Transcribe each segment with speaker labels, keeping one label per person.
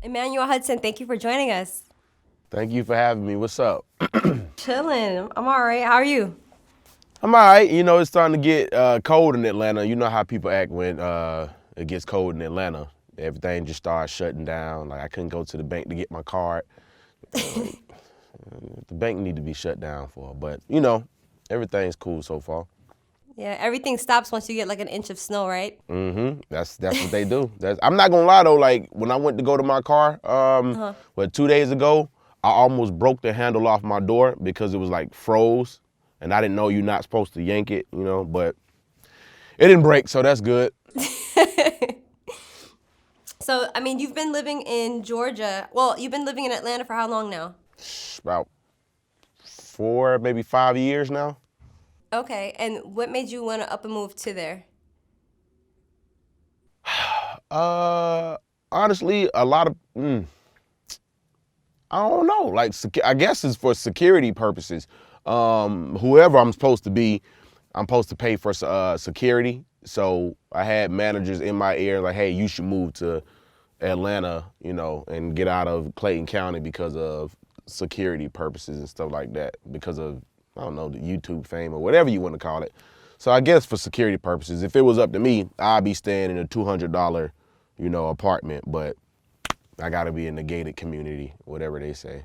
Speaker 1: Emmanuel Hudson, thank you for joining us.
Speaker 2: Thank you for having me. What's up?
Speaker 1: Chilling. I'm all right. How are you?
Speaker 2: I'm all right. You know, it's starting to get cold in Atlanta. You know how people act when it gets cold in Atlanta. Everything just starts shutting down. Like I couldn't go to the bank to get my card. The bank need to be shut down for, but you know, everything's cool so far.
Speaker 1: Yeah, everything stops once you get like an inch of snow, right?
Speaker 2: Mm-hmm. That's what they do. I'm not gonna lie though. Like when I went to go to my car, 2 days ago, I almost broke the handle off my door because it was like froze, and I didn't know you're not supposed to yank it, you know. But it didn't break, so that's good.
Speaker 1: So, I mean, you've been living in Georgia. Well, you've been living in Atlanta for how long now?
Speaker 2: About 4, maybe 5 years now.
Speaker 1: Okay, and what made you want to up and move to there?
Speaker 2: Honestly, a lot of I don't know. Like I guess it's for security purposes. Whoever I'm supposed to be, I'm supposed to pay for security. So I had managers in my ear like, hey, you should move to Atlanta, you know, and get out of Clayton County because of security purposes and stuff like that. Because of, I don't know, the YouTube fame or whatever you want to call it. So I guess for security purposes, if it was up to me, I'd be staying in a $200, you know, apartment. But I gotta be in the gated community, whatever they say.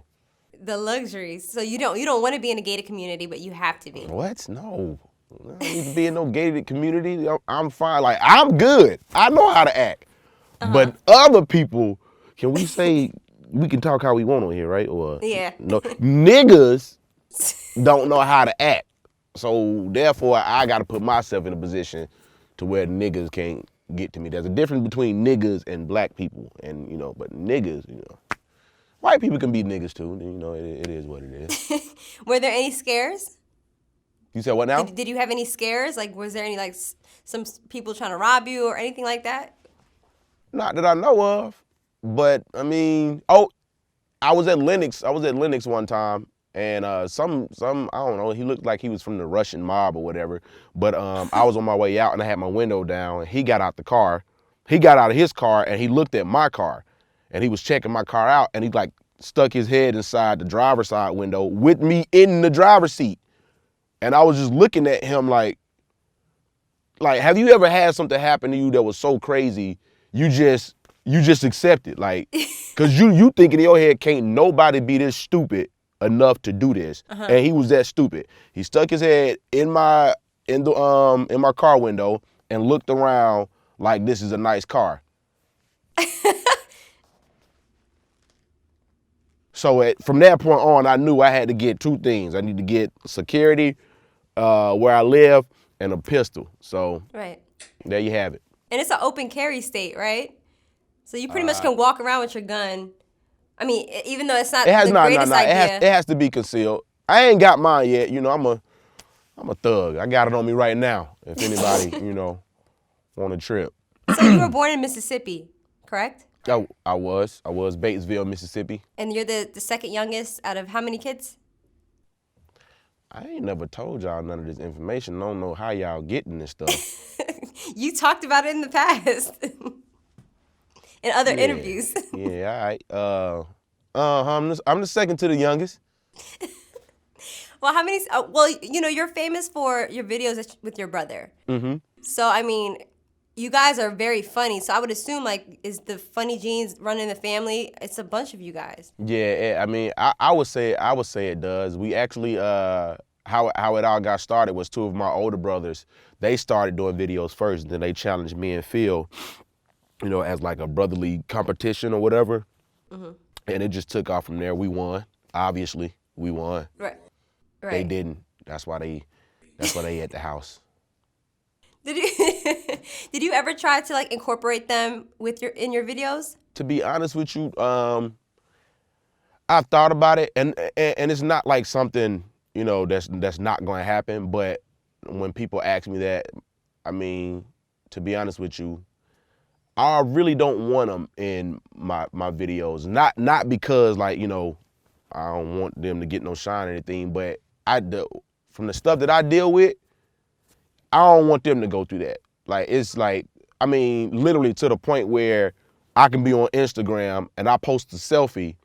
Speaker 1: The luxuries. So you don't want to be in a gated community, but you have to be.
Speaker 2: What? No. I don't need to be in no gated community. I'm fine. Like, I'm good. I know how to act. But other people, can we say, we can talk how we want on here, right? Or
Speaker 1: Yeah.
Speaker 2: no, niggas don't know how to act. So therefore, I got to put myself in a position to where niggas can't get to me. There's a difference between niggas and black people, and you know, but niggas, you know, white people can be niggas too. You know, it is what it is.
Speaker 1: Were there any scares?
Speaker 2: You said what now?
Speaker 1: Did you have any scares? Like, was there any like some people trying to rob you or anything like that?
Speaker 2: Not that I know of, but I mean, oh, I was at Lennox. I was at Lennox one time, and some I don't know. He looked like he was from the Russian mob or whatever. But I was on my way out, and I had my window down. And he got out the car. He got out of his car, and he looked at my car, and he was checking my car out, and he like stuck his head inside the driver's side window with me in the driver's seat, and I was just looking at him like, have you ever had something happen to you that was so crazy? You just accept it, like, cause you think in your head can't nobody be this stupid enough to do this, and he was that stupid. He stuck his head in my car window and looked around like this is a nice car. So from that point on, I knew I had to get two things. I need to get security where I live and a pistol. So
Speaker 1: Right.
Speaker 2: there you have it.
Speaker 1: And it's an open carry state, right? So you pretty much can walk around with your gun. I mean, even though it's not the greatest idea.
Speaker 2: It has to be concealed. I ain't got mine yet. You know, I'm a thug. I got it on me right now. If anybody, you know, want a trip.
Speaker 1: So you were born in Mississippi, correct?
Speaker 2: I was Batesville, Mississippi.
Speaker 1: And you're the second youngest out of how many kids?
Speaker 2: I ain't never told y'all none of this information. I don't know how y'all getting this stuff.
Speaker 1: You talked about it in the past. In other interviews.
Speaker 2: Yeah, all right. I'm the second to the youngest.
Speaker 1: Well, how many? Well, you know, you're famous for your videos with your brother. Mm-hmm. So, I mean, you guys are very funny. So I would assume, like, is the funny genes running the family? It's a bunch of you guys.
Speaker 2: Yeah, I mean, I would say it does. We actually, how it all got started was two of my older brothers. They started doing videos first, and then they challenged me and Phil, you know, as like a brotherly competition or whatever. Mm-hmm. And it just took off from there. We won. Obviously, we won.
Speaker 1: Right.
Speaker 2: They didn't. That's why they at the house.
Speaker 1: Did you ever try to like incorporate them in your videos?
Speaker 2: To be honest with you, I've thought about it, and it's not like something, you know, that's not going to happen. But when people ask me that, I mean, to be honest with you, I really don't want them in my videos. Not because, like, you know, I don't want them to get no shine or anything, but from the stuff that I deal with, I don't want them to go through that. Like, it's like, I mean, literally to the point where I can be on Instagram and I post a selfie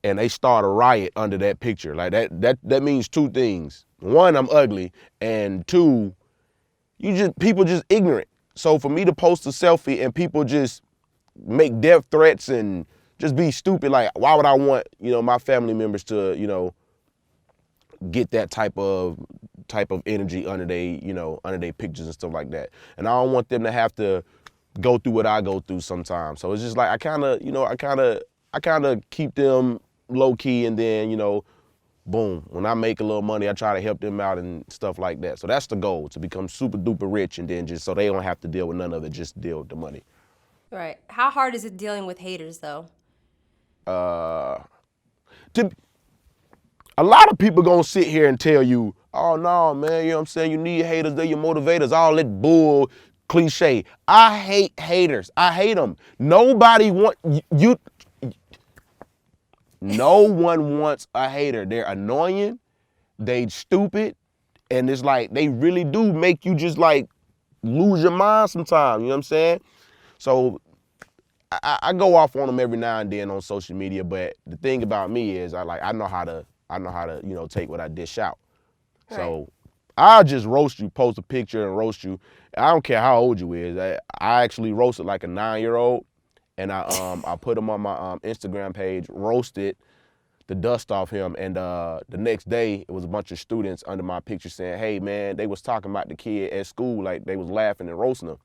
Speaker 2: and they start a riot under that picture. Like that means two things. One, I'm ugly, and two, people just ignorant. So for me to post a selfie and people just make death threats and just be stupid, like why would I want, my family members to, get that type of energy under their pictures and stuff like that. And I don't want them to have to go through what I go through sometimes. So it's just like I kind of keep them low key, and then boom, when I make a little money, I try to help them out and stuff like that. So that's the goal, to become super duper rich, and then just so they don't have to deal with none of it, just deal with the money.
Speaker 1: Right. How hard is it dealing with haters though?
Speaker 2: A lot of people gonna sit here and tell you, oh no, man, you know what I'm saying? You need haters, they're your motivators, all that bull cliche. I hate haters. I hate them. Nobody no one wants a hater. They're annoying, they stupid, and it's like they really do make you just like lose your mind sometimes, you know what I'm saying? So I go off on them every now and then on social media, but the thing about me is I know how to take what I dish out. Right. So I'll just roast you, post a picture and roast you. I don't care how old you is. I actually roasted like a 9-year-old, and I put him on my Instagram page, roasted the dust off him, and the next day it was a bunch of students under my picture saying, hey man, they was talking about the kid at school, like they was laughing and roasting him.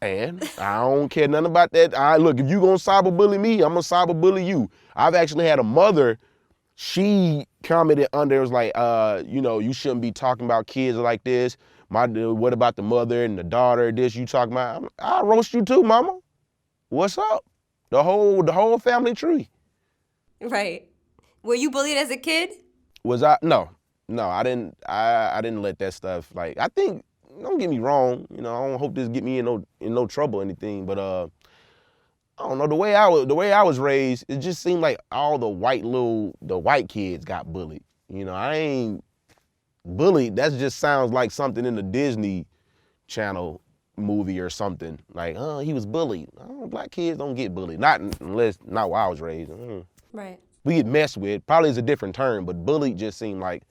Speaker 2: And I don't care nothing about that. Look, if you gonna cyberbully me, I'm gonna cyberbully you. I've actually had a mother, she commented under, it was like, you shouldn't be talking about kids like this. What about the mother and the daughter, this you talking about? I'll roast you too, mama. What's up? The whole family tree.
Speaker 1: Right. Were you bullied as a kid?
Speaker 2: Was I? No, I didn't. I didn't let that stuff, like, I think, don't get me wrong, I don't hope this get me in no trouble or anything, but I don't know, the way I was raised, it just seemed like all the white kids got bullied. I ain't bullied. That just sounds like something in the Disney Channel movie or something. Like, oh, he was bullied. Black kids don't get bullied. Not while I was raised.
Speaker 1: Right.
Speaker 2: We get messed with. Probably is a different term, but bullied just seemed like,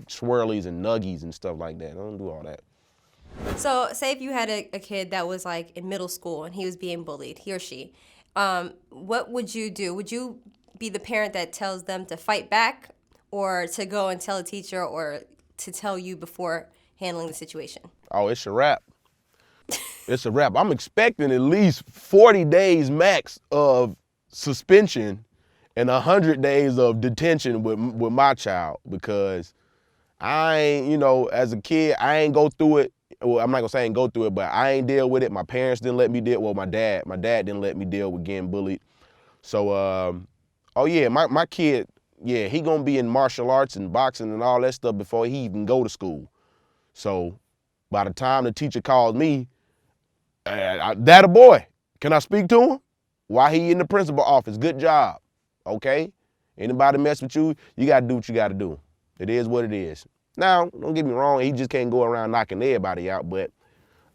Speaker 2: swirlies and nuggies and stuff like that. I don't do all that.
Speaker 1: So say if you had a kid that was like in middle school and he was being bullied, he or she, what would you do? Would you be the parent that tells them to fight back, or to go and tell a teacher, or to tell you before handling the situation? Oh,
Speaker 2: it's a wrap. It's a wrap. I'm expecting at least 40 days max of suspension and 100 days of detention with my child, because I ain't, as a kid, I ain't go through it. Well, I'm not gonna say I ain't go through it, but I ain't deal with it. My parents didn't let me deal. Well, my dad didn't let me deal with getting bullied. So, my kid, he gonna be in martial arts and boxing and all that stuff before he even go to school. So, by the time the teacher calls me, that a boy, can I speak to him? While he in the principal office, good job, okay? Anybody mess with you, you gotta do what you gotta do. It is what it is. Now, don't get me wrong, he just can't go around knocking everybody out, but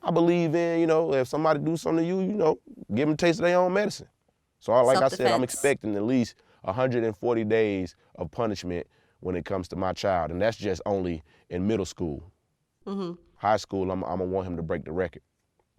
Speaker 2: I believe in, if somebody do something to you, give them a taste of their own medicine. So like I said, I'm expecting at least 140 days of punishment when it comes to my child, and that's just only in middle school. Mm-hmm. High school, I'm gonna want him to break the record.